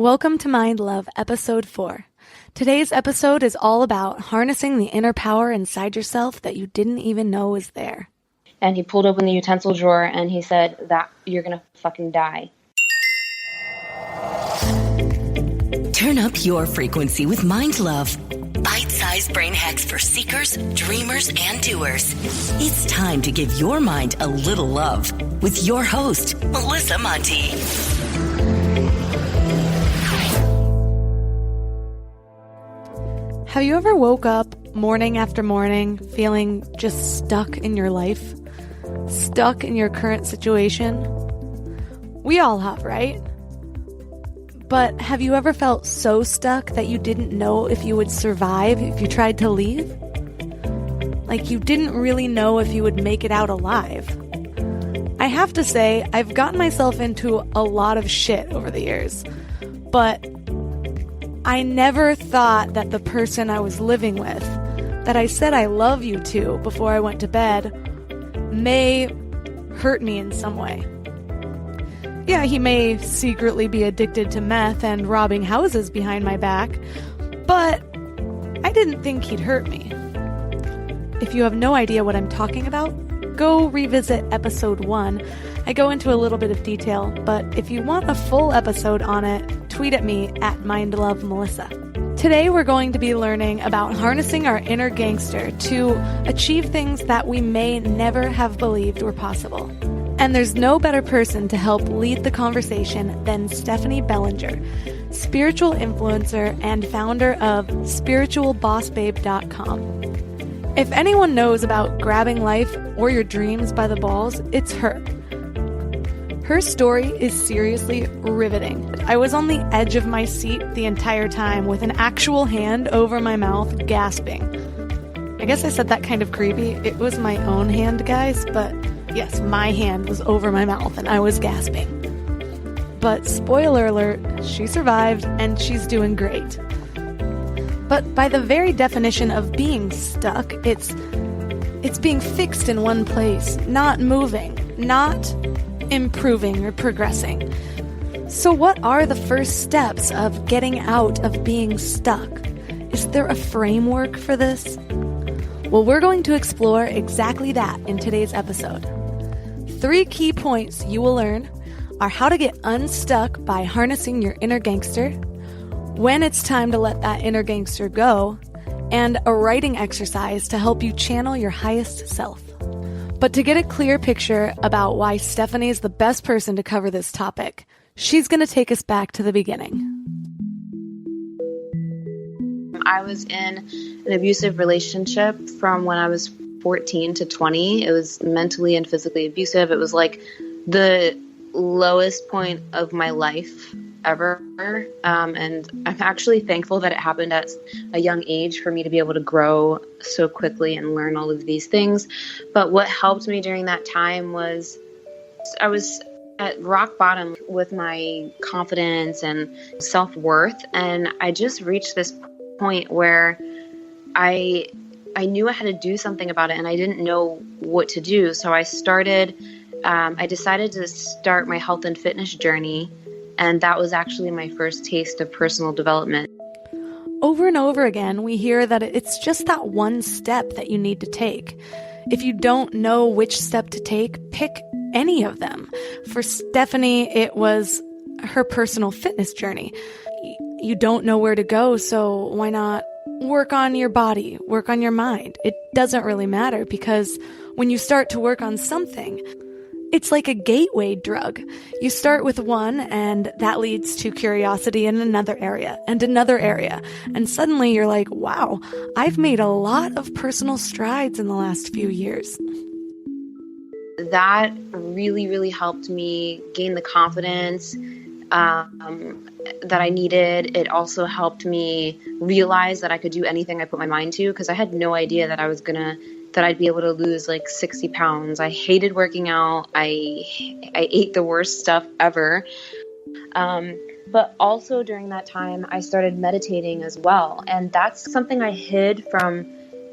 Welcome to Mind Love, Episode 4. Today's episode is all about harnessing the inner power inside yourself that you didn't even know was there. And he pulled open the utensil drawer and he said that you're gonna fucking die. Turn up your frequency with Mind Love. Bite-sized brain hacks for seekers, dreamers, and doers. It's time to give your mind a little love with your host, Melissa Monti. Have you ever woke up morning after morning feeling just stuck in your life? Stuck in your current situation? We all have, right? But have you ever felt so stuck that you didn't know if you would survive if you tried to leave? Like you didn't really know if you would make it out alive. I have to say, I've gotten myself into a lot of shit over the years, but I never thought that the person I was living with, that I said I love you to before I went to bed, may hurt me in some way. Yeah, he may secretly be addicted to meth and robbing houses behind my back, but I didn't think he'd hurt me. If you have no idea what I'm talking about, go revisit episode 1. I go into a little bit of detail, but if you want a full episode on it, tweet at me at MindLoveMelissa. Today we're going to be learning about harnessing our inner gangster to achieve things that we may never have believed were possible. And there's no better person to help lead the conversation than Stephanie Bellinger, spiritual influencer and founder of spiritualbossbabe.com. If anyone knows about grabbing life or your dreams by the balls, it's her. Her story is seriously riveting. I was on the edge of my seat the entire time with an actual hand over my mouth, gasping. I guess I said that kind of creepy. It was my own hand, guys, but yes, my hand was over my mouth and I was gasping. But spoiler alert, she survived and she's doing great. But by the very definition of being stuck, it's being fixed in one place, not moving, not improving or progressing. So what are the first steps of getting out of being stuck? Is there a framework for this? Well, we're going to explore exactly that in today's episode. 3 key points you will learn are how to get unstuck by harnessing your inner gangster, when it's time to let that inner gangster go, and a writing exercise to help you channel your highest self. But to get a clear picture about why Stephanie is the best person to cover this topic, she's going to take us back to the beginning. I was in an abusive relationship from when I was 14 to 20. It was mentally and physically abusive. It was like the lowest point of my life ever. And I'm actually thankful that it happened at a young age for me to be able to grow so quickly and learn all of these things. But what helped me during that time was I was at rock bottom with my confidence and self-worth. And I just reached this point where I knew I had to do something about it and I didn't know what to do. So I decided to start my health and fitness journey. And that was actually my first taste of personal development. Over and over again, we hear that it's just that one step that you need to take. If you don't know which step to take, pick any of them. For Stephanie, it was her personal fitness journey. You don't know where to go, so why not work on your body, work on your mind? It doesn't really matter because when you start to work on something, it's like a gateway drug. You start with one, and that leads to curiosity in another area, and another area. And suddenly you're like, wow, I've made a lot of personal strides in the last few years. That really, really helped me gain the confidence that I needed. It also helped me realize that I could do anything I put my mind to, because I had no idea that I'd be able to lose like 60 pounds. I hated working out. I ate the worst stuff ever. But also during that time, I started meditating as well. And that's something I hid from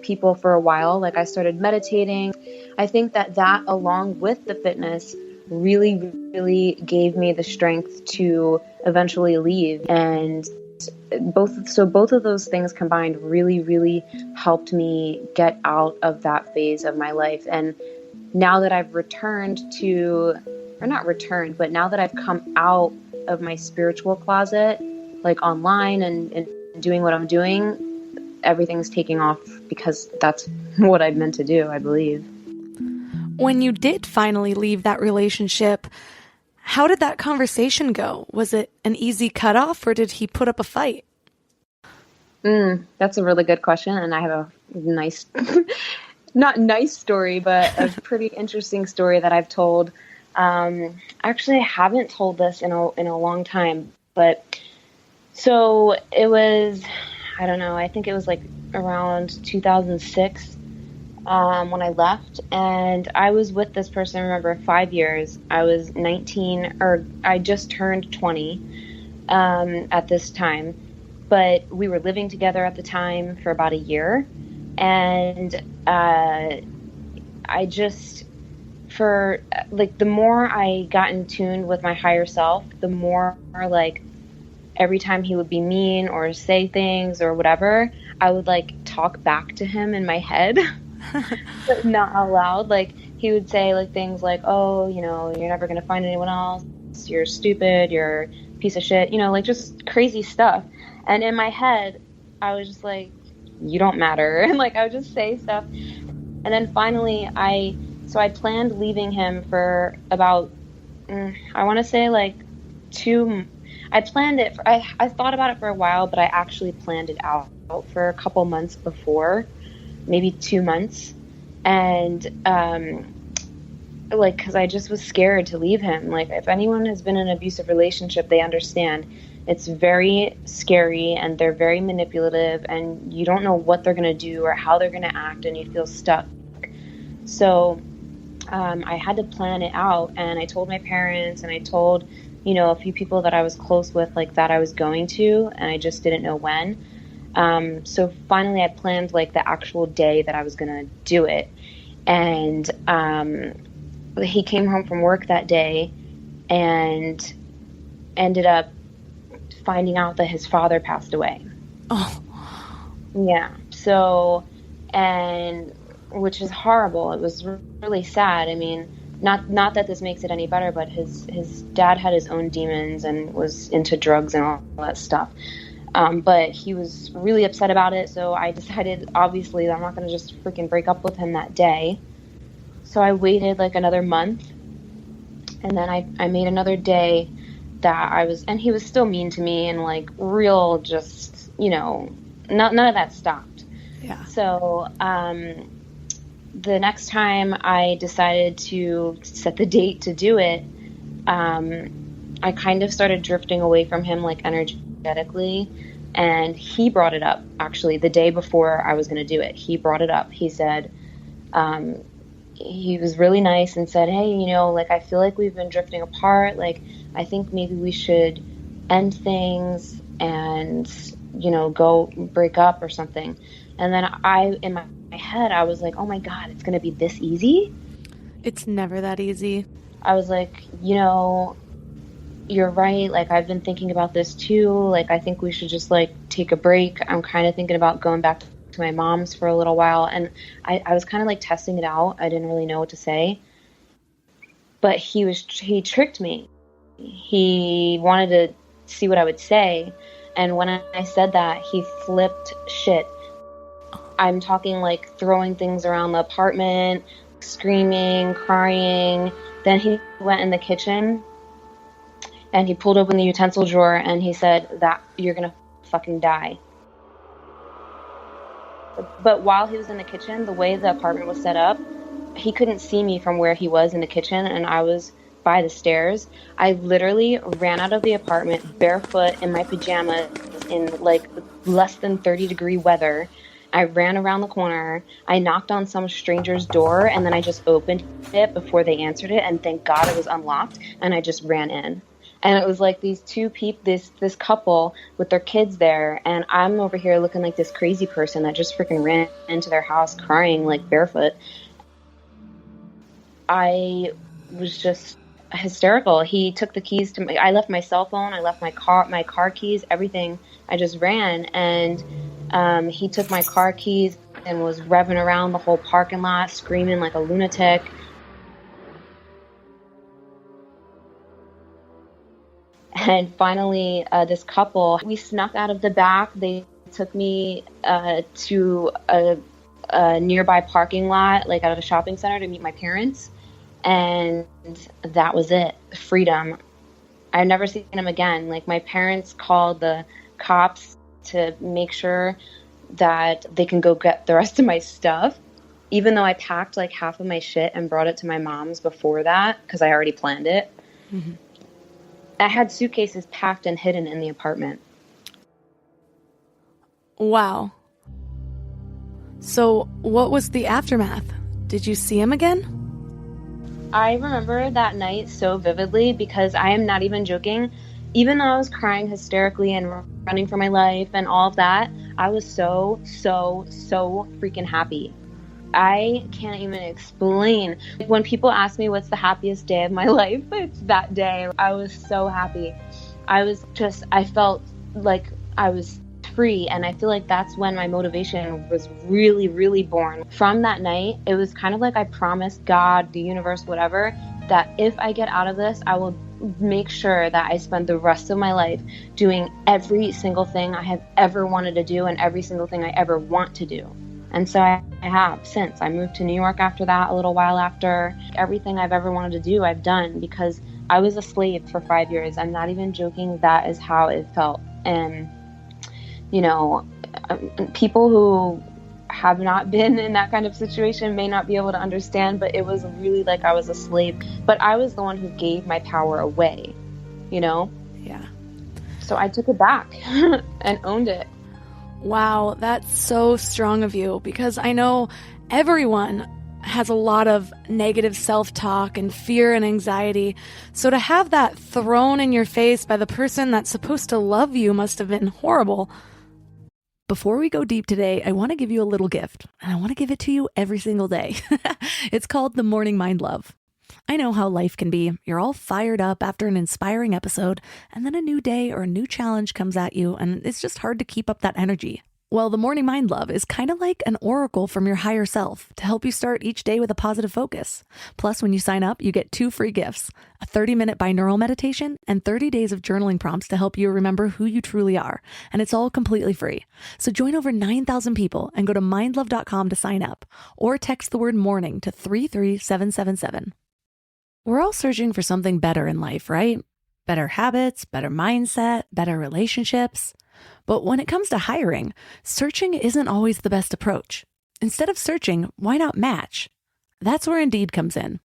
people for a while. Like I started meditating. I think that along with the fitness really, really gave me the strength to eventually leave. And both of those things combined really, really helped me get out of that phase of my life. And now that I've returned to, or not returned, but now that I've come out of my spiritual closet, like online and doing what I'm doing, everything's taking off because that's what I'm meant to do, I believe. When you did finally leave that relationship, how did that conversation go? Was it an easy cutoff, or did he put up a fight? That's a really good question, and I have a nice, not nice story, but a pretty interesting story that I've told. Actually, I haven't told this in a long time, but so it was, I don't know, I think it was like around 2006 when I left, and I was with this person, remember, 5 years. I was 19, or I just turned 20 at this time, but we were living together at the time for about a year, and I just, for like, the more I got in tune with my higher self, the more like every time he would be mean or say things or whatever, I would like talk back to him in my head, but not out loud. Like he would say like things like, "Oh, you know, you're never going to find anyone else. You're stupid. You're a piece of shit." You know, like just crazy stuff. And in my head, I was just like, "You don't matter." And like I would just say stuff. And then finally I planned leaving him for about, I want to say like I planned it. I thought about it for a while, but I actually planned it out for a couple months before, maybe 2 months. And like, because I just was scared to leave him. Like, if anyone has been in an abusive relationship, they understand it's very scary and they're very manipulative, and you don't know what they're going to do or how they're going to act, and you feel stuck. So I had to plan it out, and I told my parents, and I told, you know, a few people that I was close with, like, that I was going to, and I just didn't know when. So finally I planned like the actual day that I was going to do it. And he came home from work that day and ended up finding out that his father passed away. Oh. Yeah. So, and which is horrible. It was really sad. I mean, not that this makes it any better, but his dad had his own demons and was into drugs and all that stuff. But he was really upset about it, so I decided, obviously, that I'm not going to just freaking break up with him that day. So I waited like another month, and then I made another day that and he was still mean to me, and like real just, you know, none of that stopped. Yeah. So the next time I decided to set the date to do it, I kind of started drifting away from him, like energetically, and he brought it up, actually, the day before I was going to do it. He brought it up. He said, he was really nice and said, "Hey, you know, like, I feel like we've been drifting apart. Like, I think maybe we should end things and, you know, go break up or something." And then in my head, I was like, oh my God, it's going to be this easy? It's never that easy. I was like, you know, you're right. Like, I've been thinking about this too. Like, I think we should just like take a break. I'm kind of thinking about going back to my mom's for a little while. And I was kind of like testing it out. I didn't really know what to say, but he tricked me. He wanted to see what I would say. And when I said that, he flipped shit. I'm talking like throwing things around the apartment, screaming, crying. Then he went in the kitchen and he pulled open the utensil drawer and he said that you're going to fucking die. But while he was in the kitchen, the way the apartment was set up, he couldn't see me from where he was in the kitchen, and I was by the stairs. I literally ran out of the apartment barefoot in my pajamas in like less than 30-degree weather. I ran around the corner. I knocked on some stranger's door, and then I just opened it before they answered it, and thank God it was unlocked, and I just ran in. And it was like these two people, this couple with their kids there, and I'm over here looking like this crazy person that just freaking ran into their house crying like barefoot. I was just hysterical. He took the keys to I left my cell phone, I left my car keys, everything. I just ran, and he took my car keys and was revving around the whole parking lot, screaming like a lunatic. And finally, this couple, we snuck out of the back. They took me to a nearby parking lot, like out of a shopping center, to meet my parents. And that was it. Freedom. I've never seen him again. Like, my parents called the cops to make sure that they can go get the rest of my stuff, even though I packed like half of my shit and brought it to my mom's before that because I already planned it. Mm-hmm. I had suitcases packed and hidden in the apartment. Wow. So what was the aftermath? Did you see him again? I remember that night so vividly because I am not even joking. Even though I was crying hysterically and running for my life and all of that, I was so freaking happy. I can't even explain. When people ask me what's the happiest day of my life, it's that day. I was so happy. I felt like I was free, and I feel like that's when my motivation was really, really born. From that night, it was kind of like I promised God, the universe, whatever, that if I get out of this, I will make sure that I spend the rest of my life doing every single thing I have ever wanted to do and every single thing I ever want to do. And so I have since. I moved to New York after that, a little while after. Everything I've ever wanted to do, I've done because I was a slave for 5 years. I'm not even joking. That is how it felt. And, you know, people who have not been in that kind of situation may not be able to understand, but it was really like I was a slave. But I was the one who gave my power away, you know? Yeah. So I took it back and owned it. Wow, that's so strong of you, because I know everyone has a lot of negative self-talk and fear and anxiety. So to have that thrown in your face by the person that's supposed to love you must have been horrible. Before we go deep today, I want to give you a little gift, and I want to give it to you every single day. It's called the Morning Mind Love. I know how life can be. You're all fired up after an inspiring episode, and then a new day or a new challenge comes at you, and it's just hard to keep up that energy. Well, the Morning Mind Love is kind of like an oracle from your higher self to help you start each day with a positive focus. Plus, when you sign up, you get 2 free gifts, a 30-minute binaural meditation and 30 days of journaling prompts to help you remember who you truly are. And it's all completely free. So join over 9,000 people and go to mindlove.com to sign up, or text the word morning to 33777. We're all searching for something better in life, right? Better habits, better mindset, better relationships. But when it comes to hiring, searching isn't always the best approach. Instead of searching, why not match? That's where Indeed comes in.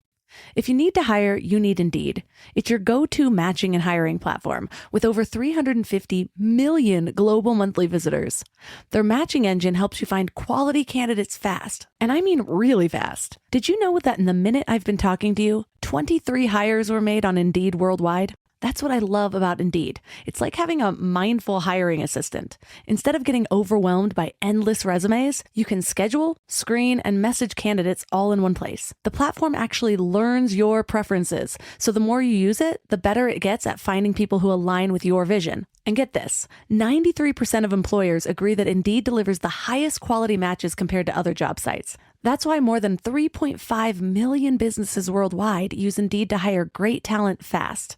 If you need to hire, you need Indeed. It's your go-to matching and hiring platform with over 350 million global monthly visitors. Their matching engine helps you find quality candidates fast. And I mean really fast. Did you know that in the minute I've been talking to you, 23 hires were made on Indeed worldwide? That's what I love about Indeed. It's like having a mindful hiring assistant. Instead of getting overwhelmed by endless resumes, you can schedule, screen, and message candidates all in one place. The platform actually learns your preferences, so the more you use it, the better it gets at finding people who align with your vision. And get this, 93% of employers agree that Indeed delivers the highest quality matches compared to other job sites. That's why more than 3.5 million businesses worldwide use Indeed to hire great talent fast.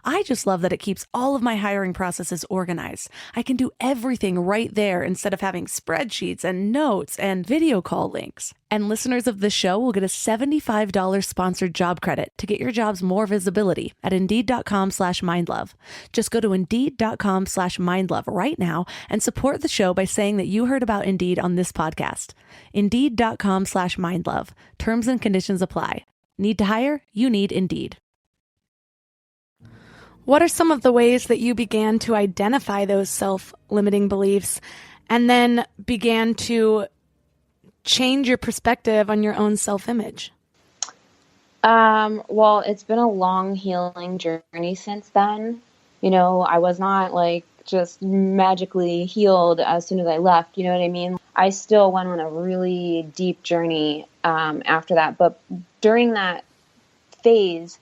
I just love that it keeps all of my hiring processes organized. I can do everything right there instead of having spreadsheets and notes and video call links. And listeners of this show will get a $75 sponsored job credit to get your jobs more visibility at Indeed.com/mindlove. Just go to Indeed.com/mindlove right now and support the show by saying that you heard about Indeed on this podcast. Indeed.com/mindlove. Terms and conditions apply. Need to hire? You need Indeed. What are some of the ways that you began to identify those self-limiting beliefs and then began to change your perspective on your own self-image? Well, it's been a long healing journey since then. You know, I was not like just magically healed as soon as I left. You know what I mean? I still went on a really deep journey after that. But during that phase,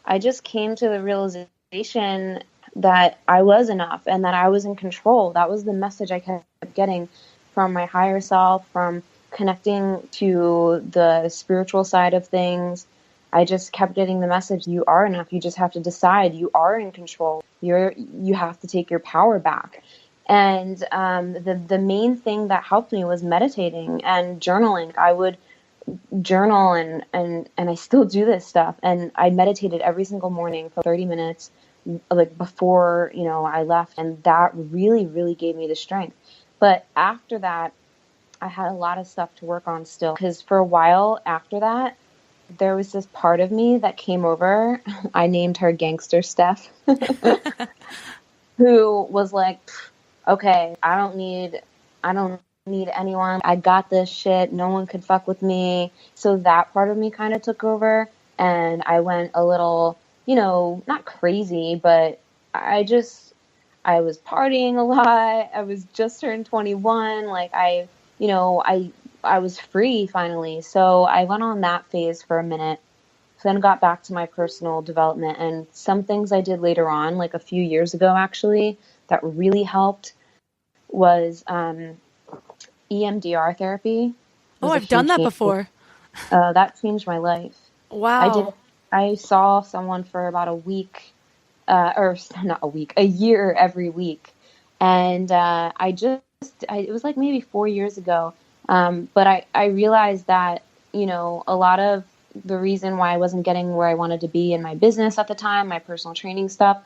I just came to the realization that I was enough and that I was in control. That was the message I kept getting from my higher self, from connecting to the spiritual side of things. I just kept getting the message, you are enough. You just have to decide you are in control. You have to take your power back. And the main thing that helped me was meditating and journaling. I would journal and I still do this stuff. And I meditated every single morning for 30 minutes, like before, I left. And that really, really gave me the strength. But after that, I had a lot of stuff to work on still. Because for a while after that, there was this part of me that came over. I named her Gangster Steph, who was like, okay, I don't need anyone. I got this shit. No one could fuck with me. So that part of me kind of took over, and I went a little, not crazy, but I was partying a lot. I was just turned 21. Like I was free finally. So I went on that phase for a minute, then got back to my personal development, and some things I did later on, like a few years ago, actually, that really helped was EMDR therapy. Oh, I've done that before. That changed my life. Wow. I saw someone for about a week, or not a week, a year every week. And it was like maybe 4 years ago. But I realized that, a lot of the reason why I wasn't getting where I wanted to be in my business at the time, my personal training stuff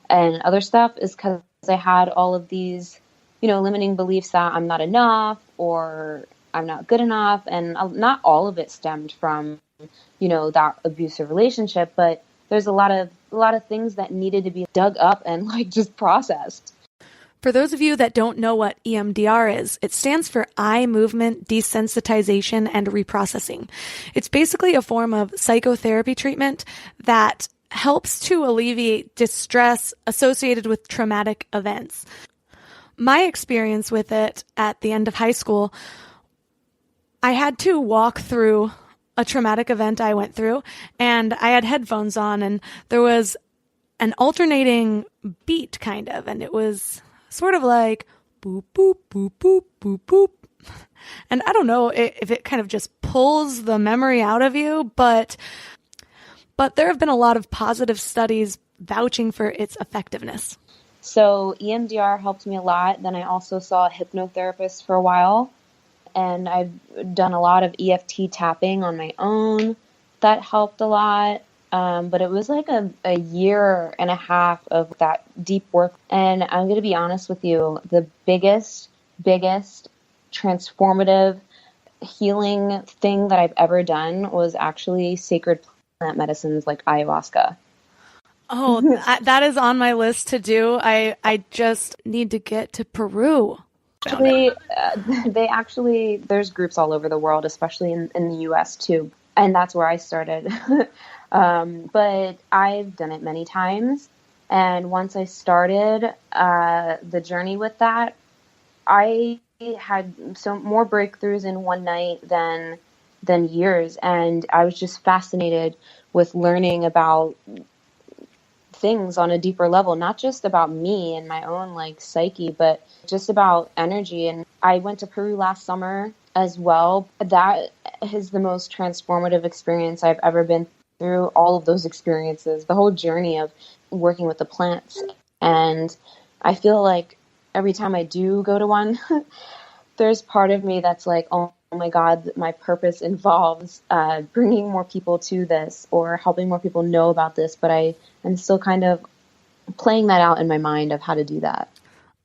and other stuff, is because I had all of these, limiting beliefs that I'm not enough or I'm not good enough. And not all of it stemmed from, that abusive relationship, but there's a lot of things that needed to be dug up and like just processed. For those of you that don't know what EMDR is, it stands for eye movement desensitization and reprocessing. It's basically a form of psychotherapy treatment that helps to alleviate distress associated with traumatic events. My experience with it at the end of high school, I had to walk through a traumatic event I went through, and I had headphones on, and there was an alternating beat kind of, and it was sort of like boop, boop, boop, boop, boop, boop. And I don't know if it kind of just pulls the memory out of you, but there have been a lot of positive studies vouching for its effectiveness. So EMDR helped me a lot. Then I also saw a hypnotherapist for a while, and I've done a lot of EFT tapping on my own. That helped a lot. But it was like a year and a half of that deep work. And I'm going to be honest with you, the biggest transformative healing thing that I've ever done was actually sacred plant medicines like ayahuasca. Oh, that is on my list to do. I just need to get to Peru. Actually, there's groups all over the world, especially in the US too. And that's where I started. But I've done it many times. And once I started the journey with that, I had more breakthroughs in one night than years. And I was just fascinated with learning about things on a deeper level, not just about me and my own like psyche, but just about energy. And I went to Peru last summer as well. That is the most transformative experience I've ever been through. All of those experiences, the whole journey of working with the plants. And I feel like every time I do go to one, there's part of me that's like, oh my God, my purpose involves bringing more people to this or helping more people know about this. But I'm still kind of playing that out in my mind of how to do that.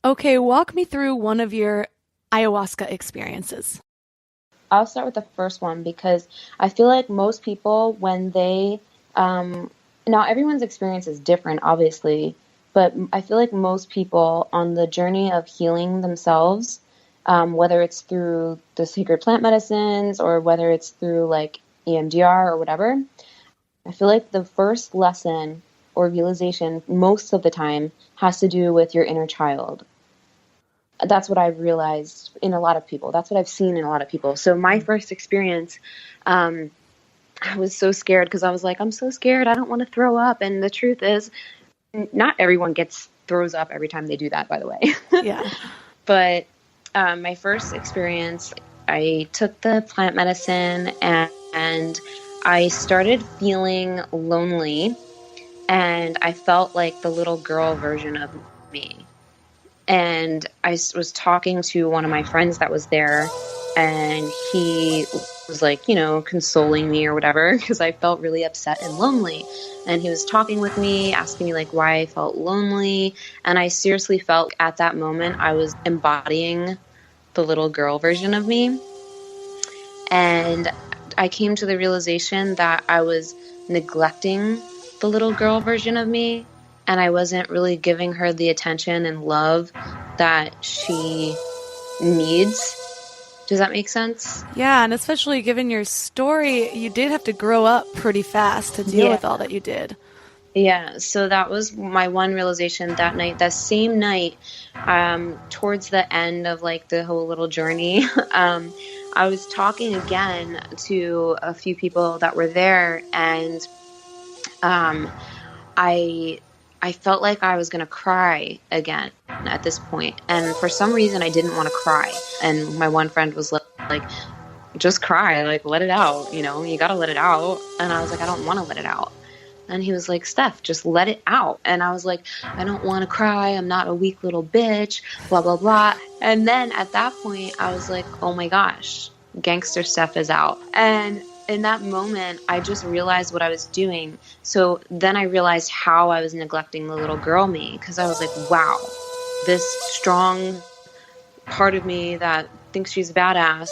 Okay, walk me through one of your ayahuasca experiences. I'll start with the first one because I feel like most people, when they, now everyone's experience is different, obviously, but I feel like most people on the journey of healing themselves, whether it's through the sacred plant medicines or whether it's through like EMDR or whatever, I feel like the first lesson or realization most of the time has to do with your inner child. That's what I've realized in a lot of people. That's what I've seen in a lot of people. So my first experience I was so scared because I was like, I'm so scared. I don't want to throw up. And the truth is, not everyone throws up every time they do that, by the way. Yeah. But my first experience, I took the plant medicine and I started feeling lonely, and I felt like the little girl version of me. And I was talking to one of my friends that was there, and he was like, consoling me or whatever, because I felt really upset and lonely. And he was talking with me, asking me like why I felt lonely. And I seriously felt at that moment I was embodying the little girl version of me. And I came to the realization that I was neglecting the little girl version of me, and I wasn't really giving her the attention and love that she needs. Does that make sense? Yeah, and especially given your story, you did have to grow up pretty fast to deal with all that you did. Yeah, so that was my one realization that night. That same night, towards the end of like the whole little journey, I was talking again to a few people that were there, and I felt like I was going to cry again at this point. And for some reason, I didn't want to cry. And my one friend was like, just cry, like, let it out. You got to let it out. And I was like, I don't want to let it out. And he was like, Steph, just let it out. And I was like, I don't want to cry. I'm not a weak little bitch, blah, blah, blah. And then at that point, I was like, oh my gosh, Gangster Steph is out. And in that moment, I just realized what I was doing. So then I realized how I was neglecting the little girl me, because I was like, wow, this strong part of me that thinks she's badass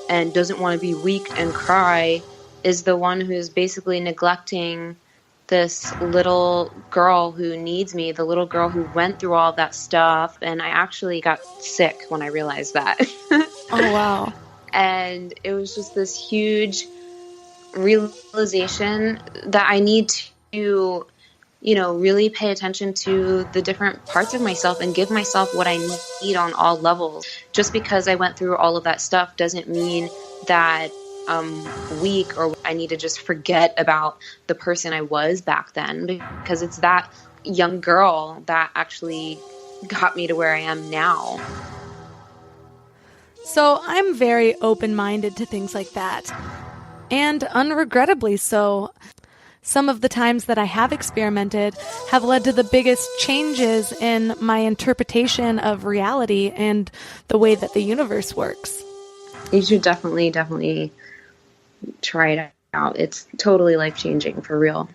and doesn't want to be weak and cry is the one who's basically neglecting this little girl who needs me, the little girl who went through all that stuff. And I actually got sick when I realized that. Oh, wow. And it was just this huge realization that I need to, really pay attention to the different parts of myself and give myself what I need on all levels. Just because I went through all of that stuff doesn't mean that I'm weak or I need to just forget about the person I was back then, because it's that young girl that actually got me to where I am now. So I'm very open-minded to things like that, and unregrettably so. Some of the times that I have experimented have led to the biggest changes in my interpretation of reality and the way that the universe works. You should definitely try it out. It's totally life-changing, for real.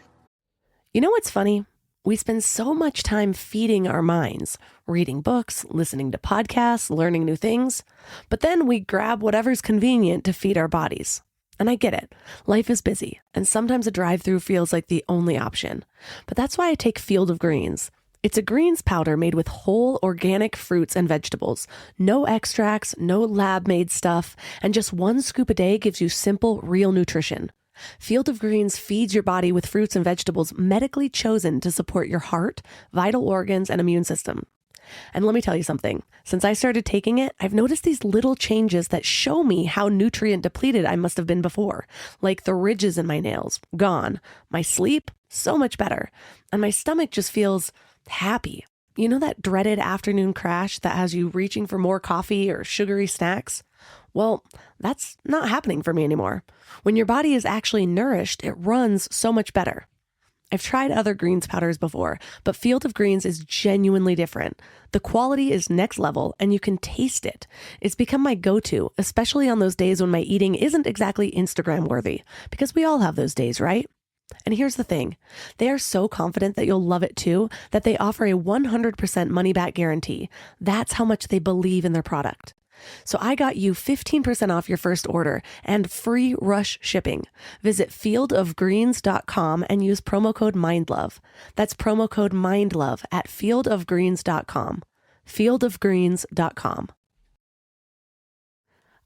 You know what's funny? We spend so much time feeding our minds, reading books, listening to podcasts, learning new things, but then we grab whatever's convenient to feed our bodies. And I get it. Life is busy, and sometimes a drive-through feels like the only option. But that's why I take Field of Greens. It's a greens powder made with whole organic fruits and vegetables. No extracts, no lab-made stuff, and just 1 scoop a day gives you simple, real nutrition. Field of Greens feeds your body with fruits and vegetables medically chosen to support your heart, vital organs, and immune system. And let me tell you something. Since I started taking it, I've noticed these little changes that show me how nutrient depleted I must have been before. Like the ridges in my nails, gone. My sleep, so much better. And my stomach just feels happy. You know that dreaded afternoon crash that has you reaching for more coffee or sugary snacks? Well, that's not happening for me anymore. When your body is actually nourished, it runs so much better. I've tried other greens powders before, but Field of Greens is genuinely different. The quality is next level, and you can taste it. It's become my go-to, especially on those days when my eating isn't exactly Instagram worthy, because we all have those days, right? And here's the thing. They are so confident that you'll love it too, that they offer a 100% money-back guarantee. That's how much they believe in their product. So I got you 15% off your first order and free rush shipping. Visit fieldofgreens.com and use promo code MINDLOVE. That's promo code MINDLOVE at fieldofgreens.com. fieldofgreens.com.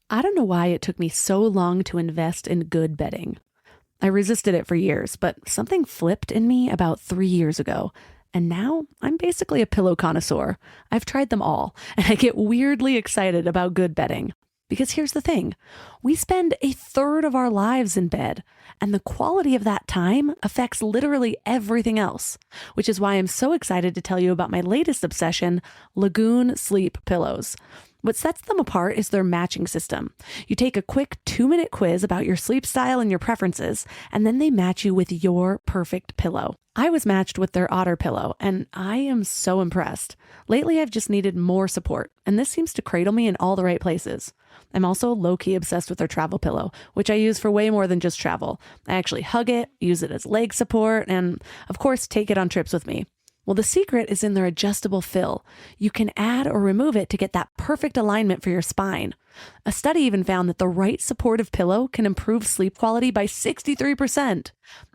I don't know why it took me so long to invest in good bedding. I resisted it for years, but something flipped in me about 3 years ago. And now I'm basically a pillow connoisseur. I've tried them all, and I get weirdly excited about good bedding. Because here's the thing, we spend a third of our lives in bed, and the quality of that time affects literally everything else, which is why I'm so excited to tell you about my latest obsession, Lagoon Sleep Pillows. What sets them apart is their matching system. You take a quick 2-minute quiz about your sleep style and your preferences, and then they match you with your perfect pillow. I was matched with their Otter pillow, and I am so impressed. Lately, I've just needed more support, and this seems to cradle me in all the right places. I'm also low-key obsessed with their travel pillow, which I use for way more than just travel. I actually hug it, use it as leg support, and of course, take it on trips with me. Well, the secret is in their adjustable fill. You can add or remove it to get that perfect alignment for your spine. A study even found that the right supportive pillow can improve sleep quality by 63%.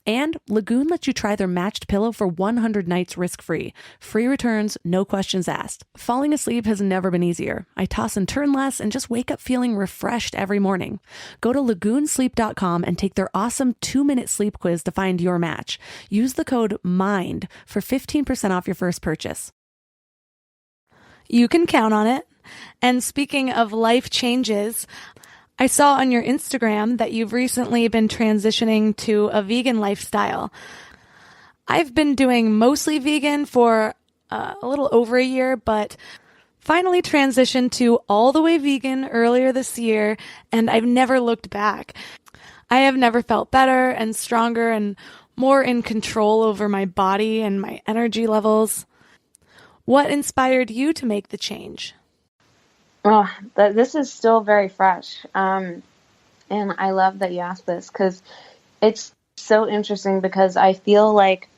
And Lagoon lets you try their matched pillow for 100 nights risk-free. Free returns, no questions asked. Falling asleep has never been easier. I toss and turn less and just wake up feeling refreshed every morning. Go to lagoonsleep.com and take their awesome 2-minute sleep quiz to find your match. Use the code MIND for 15% off your first purchase. You can count on it. And speaking of life changes, I saw on your Instagram that you've recently been transitioning to a vegan lifestyle. I've been doing mostly vegan for a little over a year, but finally transitioned to all the way vegan earlier this year, and I've never looked back. I have never felt better and stronger and more in control over my body and my energy levels. What inspired you to make the change? Oh, this is still very fresh. And I love that you asked this because it's so interesting because I feel like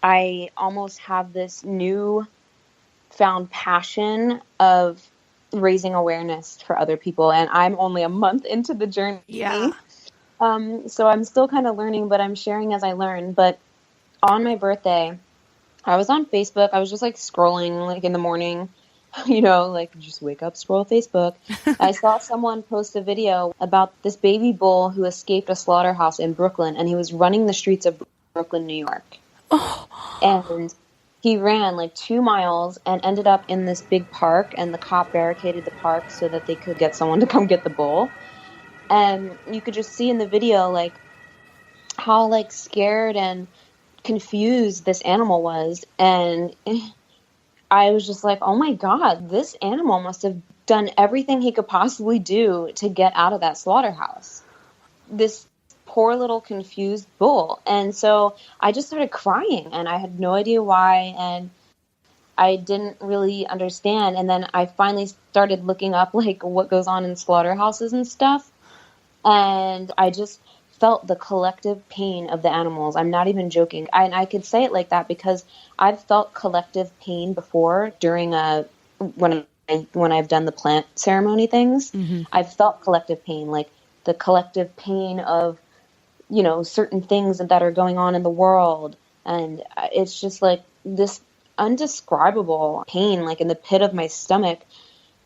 I almost have this new found passion of raising awareness for other people. And I'm only a month into the journey. Yeah. So I'm still kind of learning, but I'm sharing as I learn. But on my birthday, I was on Facebook. I was just like scrolling like in the morning. Like just wake up, scroll Facebook. I saw someone post a video about this baby bull who escaped a slaughterhouse in Brooklyn, and he was running the streets of Brooklyn, New York. And he ran like 2 miles and ended up in this big park, and the cop barricaded the park so that they could get someone to come get the bull. And you could just see in the video like how like scared and confused this animal was. And I was just like, oh my God, this animal must have done everything he could possibly do to get out of that slaughterhouse. This poor little confused bull. And so I just started crying, and I had no idea why, and I didn't really understand. And then I finally started looking up like what goes on in slaughterhouses and stuff. And I just felt the collective pain of the animals. I'm not even joking. And I could say it like that because I've felt collective pain before during when I've done the plant ceremony things. Mm-hmm. I've felt collective pain, like the collective pain of, certain things that are going on in the world. And it's just like this undescribable pain, like in the pit of my stomach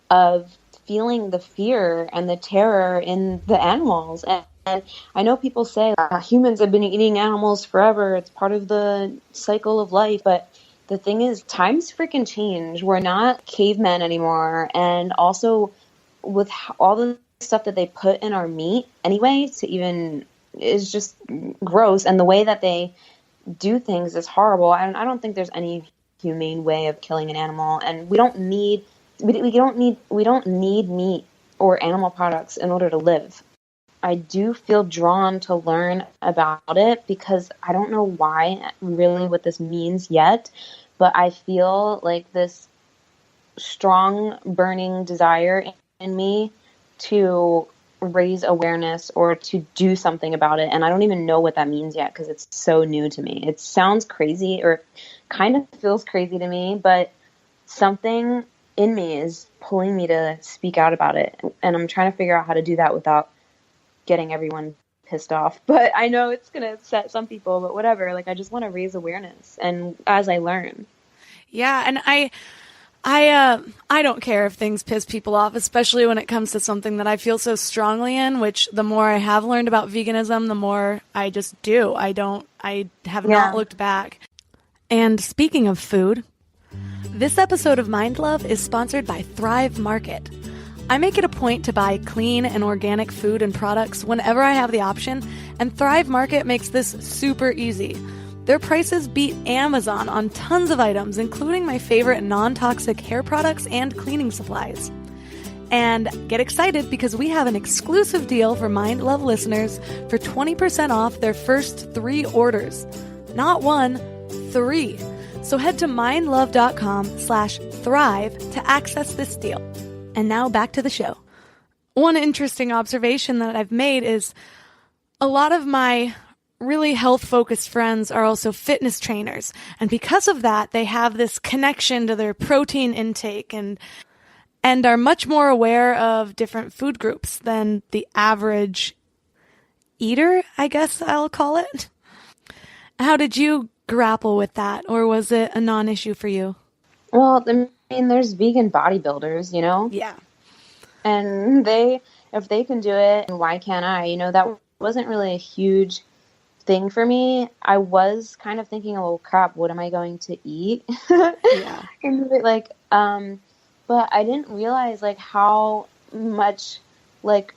of feeling the fear and the terror in the animals. And I know people say humans have been eating animals forever. It's part of the cycle of life. But the thing is, times freaking change. We're not cavemen anymore. And also with all the stuff that they put in our meat anyway, is just gross. And the way that they do things is horrible. I don't think there's any humane way of killing an animal. And we don't need meat or animal products in order to live. I do feel drawn to learn about it because I don't know why really what this means yet, but I feel like this strong burning desire in me to raise awareness or to do something about it. And I don't even know what that means yet because it's so new to me. It sounds crazy, or kind of feels crazy to me, but something in me is pulling me to speak out about it. And I'm trying to figure out how to do that without getting everyone pissed off. But I know it's going to upset some people, but whatever. Like, I just want to raise awareness and as I learn. Yeah. And I don't care if things piss people off, especially when it comes to something that I feel so strongly in, which the more I have learned about veganism, the more I just do. I have not looked back. And speaking of food, this episode of Mind Love is sponsored by Thrive Market. I make it a point to buy clean and organic food and products whenever I have the option, and Thrive Market makes this super easy. Their prices beat Amazon on tons of items, including my favorite non-toxic hair products and cleaning supplies. And get excited because we have an exclusive deal for Mind Love listeners for 20% off their first 3 orders. Not 1, 3. So head to mindlove.com/thrive to access this deal. And now back to the show. One interesting observation that I've made is a lot of my really health-focused friends are also fitness trainers. And because of that, they have this connection to their protein intake and are much more aware of different food groups than the average eater, I guess I'll call it. How did you grapple with that, or was it a non-issue for you? Well, I mean, there's vegan bodybuilders, you know? Yeah. And if they can do it, why can't I? You know, that wasn't really a huge thing for me. I was kind of thinking, oh crap, what am I going to eat? Yeah. But I didn't realize like how much like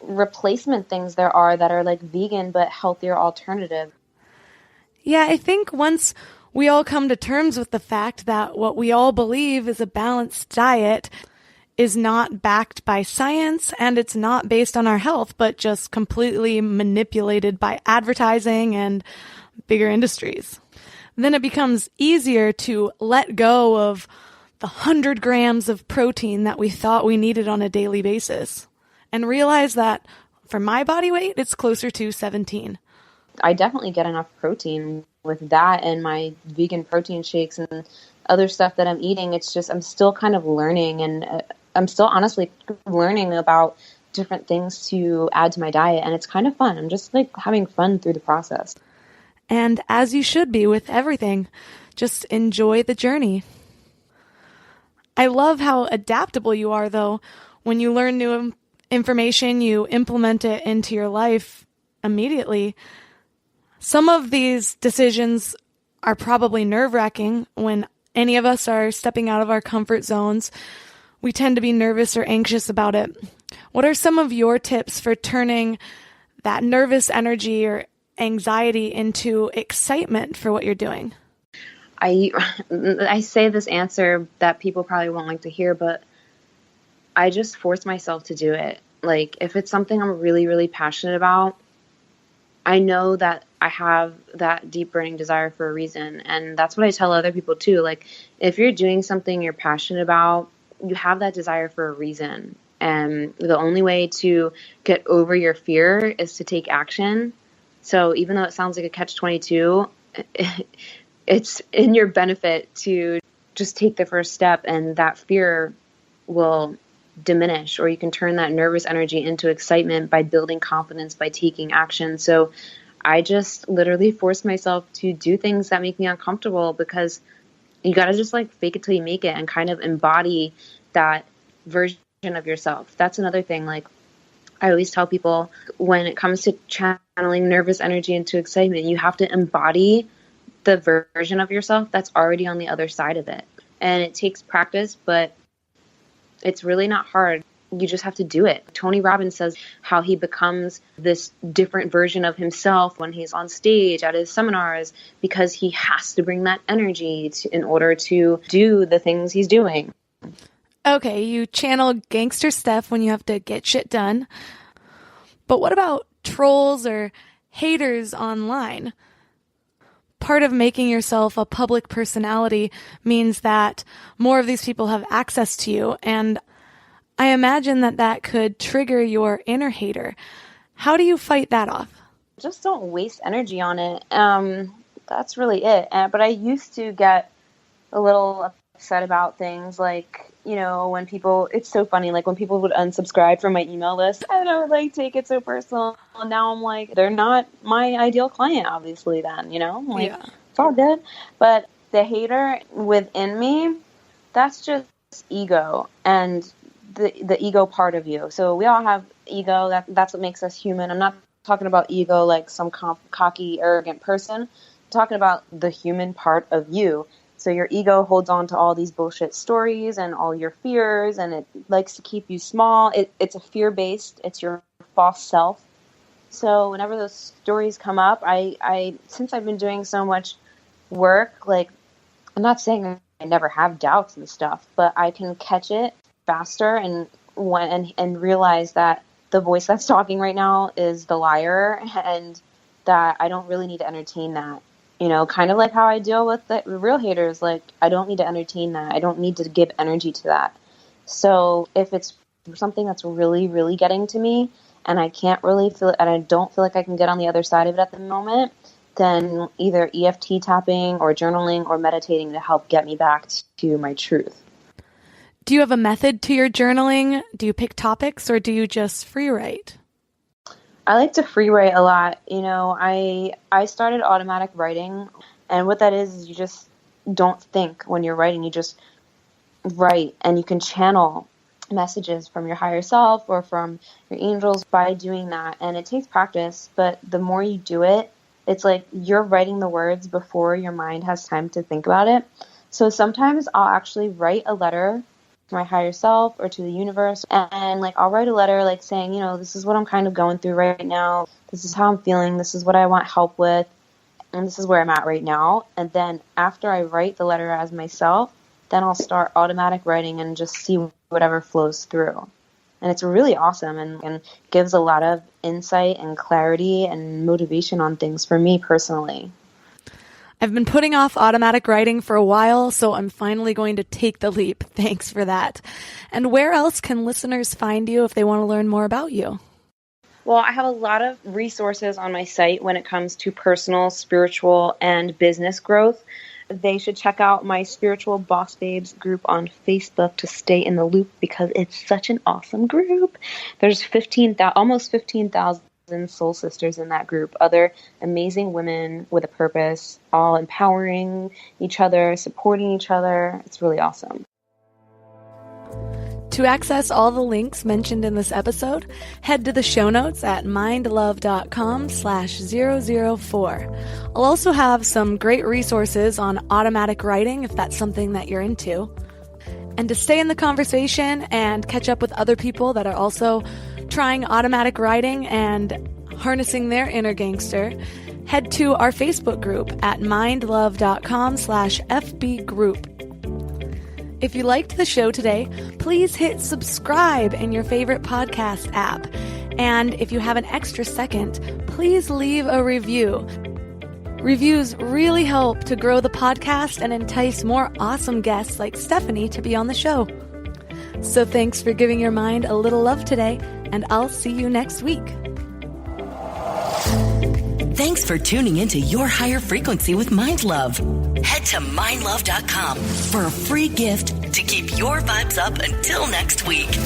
replacement things there are that are like vegan but healthier alternative. Yeah, I think once we all come to terms with the fact that what we all believe is a balanced diet is not backed by science and it's not based on our health, but just completely manipulated by advertising and bigger industries, then it becomes easier to let go of the 100 grams of protein that we thought we needed on a daily basis and realize that for my body weight, it's closer to 17. I definitely get enough protein with that and my vegan protein shakes and other stuff that I'm eating. It's just, I'm still kind of learning and I'm still honestly learning about different things to add to my diet. And it's kind of fun. I'm just like having fun through the process. And as you should be with everything, just enjoy the journey. I love how adaptable you are, though. When you learn new information, you implement it into your life immediately. Some of these decisions are probably nerve-wracking. When any of us are stepping out of our comfort zones, we tend to be nervous or anxious about it. What are some of your tips for turning that nervous energy or anxiety into excitement for what you're doing? I say this answer that people probably won't like to hear, but I just force myself to do it. Like if it's something I'm really, really passionate about, I know that I have that deep burning desire for a reason. And that's what I tell other people too. Like if you're doing something you're passionate about, you have that desire for a reason. And the only way to get over your fear is to take action. So even though it sounds like a catch-22, it's in your benefit to just take the first step and that fear will diminish, or you can turn that nervous energy into excitement by building confidence by taking action. So I just literally force myself to do things that make me uncomfortable because you got to just like fake it till you make it and kind of embody that version of yourself. That's another thing. Like I always tell people when it comes to channeling nervous energy into excitement, you have to embody the version of yourself that's already on the other side of it. And it takes practice, but it's really not hard. You just have to do it. Tony Robbins says how he becomes this different version of himself when he's on stage at his seminars because he has to bring that energy in order to do the things he's doing. Okay, you channel gangster stuff when you have to get shit done. But what about trolls or haters online? Part of making yourself a public personality means that more of these people have access to you, and I imagine that that could trigger your inner hater. How do you fight that off? Just don't waste energy on it. That's really it. But I used to get a little upset about things like, you know, when people, it's so funny, like when people would unsubscribe from my email list, and I would like take it so personal. And now I'm like, they're not my ideal client, obviously then, you know, like it's all good. But the hater within me, that's just ego and the ego part of you. So we all have ego. That's what makes us human. I'm not talking about ego like some cocky, arrogant person. I'm talking about the human part of you. So your ego holds on to all these bullshit stories and all your fears, and it likes to keep you small. It's a fear-based, it's your false self. So whenever those stories come up, I since I've been doing so much work, like, I'm not saying I never have doubts and stuff, but I can catch it faster and realize that the voice that's talking right now is the liar, and that I don't really need to entertain that. Kind of like how I deal with the real haters. Like, I don't need to entertain that. I don't need to give energy to that. So if it's something that's really, really getting to me, and I can't really feel it, and I don't feel like I can get on the other side of it at the moment, then either EFT tapping or journaling or meditating to help get me back to my truth. Do you have a method to your journaling? Do you pick topics, or do you just free write? I like to free write a lot. I started automatic writing, and what that is you just don't think when you're writing. You just write, and you can channel messages from your higher self or from your angels by doing that. And it takes practice, but the more you do it, it's like you're writing the words before your mind has time to think about it. So sometimes I'll actually write a letter to my higher self or to the universe, and like I'll write a letter like saying, this is what I'm kind of going through right now. This is how I'm feeling. This is what I want help with. And this is where I'm at right now. And then after I write the letter as myself, then I'll start automatic writing and just see whatever flows through. And it's really awesome and gives a lot of insight and clarity and motivation on things for me personally. I've been putting off automatic writing for a while, so I'm finally going to take the leap. Thanks for that. And where else can listeners find you if they want to learn more about you? Well, I have a lot of resources on my site when it comes to personal, spiritual, and business growth. They should check out my Spiritual Boss Babes group on Facebook to stay in the loop, because it's such an awesome group. There's almost 15,000 soul sisters in that group, other amazing women with a purpose, all empowering each other, supporting each other. It's really awesome. To access all the links mentioned in this episode, head to the show notes at mindlove.com/004. I'll also have some great resources on automatic writing if that's something that you're into. And to stay in the conversation and catch up with other people that are also trying automatic writing and harnessing their inner gangster, head to our Facebook group at mindlove.com/FB group. If you liked the show today, please hit subscribe in your favorite podcast app. And if you have an extra second, please leave a review. Reviews really help to grow the podcast and entice more awesome guests like Stephanie to be on the show. So thanks for giving your mind a little love today, and I'll see you next week. Thanks for tuning into Your Higher Frequency with Mind Love. Head to mindlove.com for a free gift to keep your vibes up until next week.